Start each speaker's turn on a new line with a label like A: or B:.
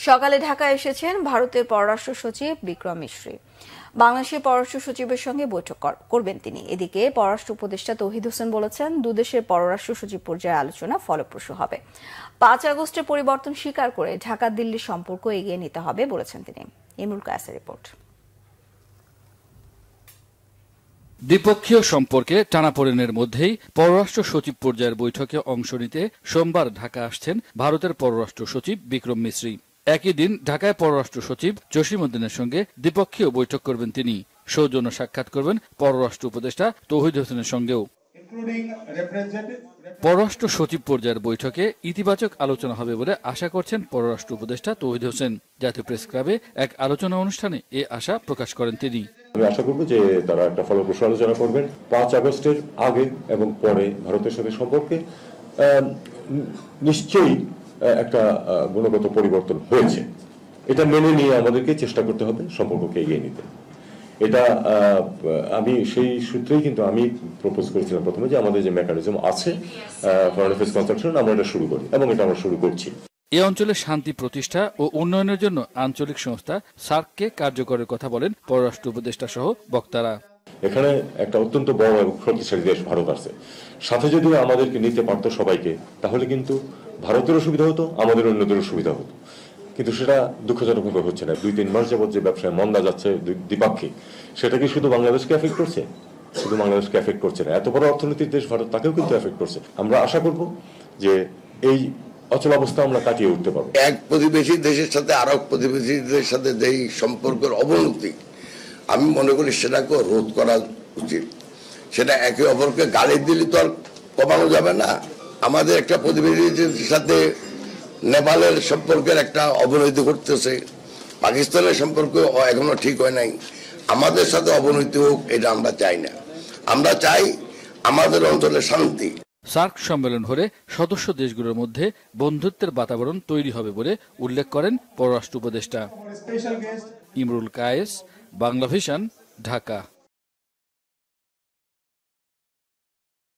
A: সকালে ঢাকায় এসেছেন ভারতের পররাষ্ট্র সচিব বিক্রম মিশ্রি। বাংলাদেশের পররাষ্ট্র সচিবের সঙ্গে বৈঠক করবেন তিনি। এদিকে পররাষ্ট্র উপদেষ্টা তৌহিদ হোসেন বলেছেন, দুদেশের পররাষ্ট্র সচিব পর্যায়ে আলোচনা ফলপ্রসূ হবে। ৫ আগস্টের পরিবর্তন স্বীকার করে ঢাকা দিল্লির সম্পর্ক এগিয়ে নিতে হবে বলেছেন তিনি। ইমরুল কায়েসের রিপোর্ট।
B: দ্বিপক্ষীয় সম্পর্কে টানাপোড়েনের মধ্যেই পররাষ্ট্র সচিব পর্যায়ের বৈঠকে অংশ নিতে সোমবার ঢাকা আসছেন ভারতের পররাষ্ট্র সচিব বিক্রম মিশ্রি। একই দিন ঢাকায় পররাষ্ট্র সচিব জসিম উদ্দিনের সঙ্গে দ্বিপক্ষীয় বৈঠক করবেন তিনি। সৌজন্য সাক্ষাৎ করবেন পররাষ্ট্র উপদেষ্টা তৌহিদ হোসেনের সঙ্গেও। পররাষ্ট্র সচিব পর্যায়ের বৈঠকে ইতিবাচক আলোচনা হবে বলে আশা করছেন পররাষ্ট্র উপদেষ্টা তৌহিদ হোসেন। জাতীয় প্রেস ক্লাবে এক আলোচনা অনুষ্ঠানে এ আশা প্রকাশ করেন তিনি।
C: আমি আশা করব যে তারা একটা ফলপ্রসূ আলোচনা করবেন। ৫ আগস্টের আগে এবং পরে ভারতের সাথে সম্পর্কে নিশ্চয়ই একটা গুণগত পরিবর্তন হয়েছে। এটা মেনে নিয়ে আমাদেরকে চেষ্টা করতে হবে সম্পর্ককে এগিয়ে নিতে। এটা আমি সেই সূত্রেই কিন্তু আমি প্রপোজ করেছিলাম প্রথমে যে আমাদের যে মেকানিজম আছে ফরেন অ্যাফেয়ার্স কনসালটেশন আমরা এটা শুরু করি, এবং এটা আমরা শুরু করছি।
B: এ অঞ্চলে শান্তি প্রতিষ্ঠা ও উন্নয়নের জন্য আঞ্চলিক সংস্থা সার্ককে কার্যকরের কথা বলেন পররাষ্ট্র উপদেষ্টা সহ বক্তারা।
C: এখানে একটা অত্যন্ত বড় এবং শক্তিশালী দেশ ভারত আছে, সাথে যদি আমাদেরকে নিতে পারতো সবাইকে, তাহলে কিন্তু ভারতেরও সুবিধা হতো, আমাদের অন্যদেরও সুবিধা হতো। কিন্তু সেটা দুঃখজনকভাবে হচ্ছে না। ২-৩ মাস যাবত যে ব্যবসায় মন্দা যাচ্ছে দ্বিপাক্ষিক, সেটা কি শুধু বাংলাদেশকে এফেক্ট করছে? শুধু বাংলাদেশকে এফেক্ট করছে না, এত বড় অর্থনীতির দেশ ভারত, তাকেও কিন্তু এফেক্ট করছে। আমরা আশা করব যে এই অচল অবস্থা আমরা কাটিয়ে উঠতে পারবো।
D: এক প্রতিবেশী দেশের সাথে আরেক প্রতিবেশী দেশের সাথে যেই সম্পর্কের অবনতি, আমি মনে করি সেটাকে রোধ করা উচিত। সেটা একে অপরকে গালি দিলে তো আর কমানো যাবে না। আমাদের একটা প্রতিবেশীর সাথে নেপালের সম্পর্কের একটা অবনতি ঘটতেছে, পাকিস্তানের সম্পর্ক এখনো ঠিক হয় নাই। আমাদের সাথে অবনতি হোক, এটা আমরা চাই না। আমরা চাই আমাদের অঞ্চলে শান্তি।
B: সার্ক সম্মেলন হলে সদস্য দেশগুলোর মধ্যে বন্ধুত্বের বাতাবরণ তৈরি হবে বলে উল্লেখ করেন পররাষ্ট্র উপদেষ্টা। ইমরুল কায়েস, বাংলা ভিশন, ঢাকা।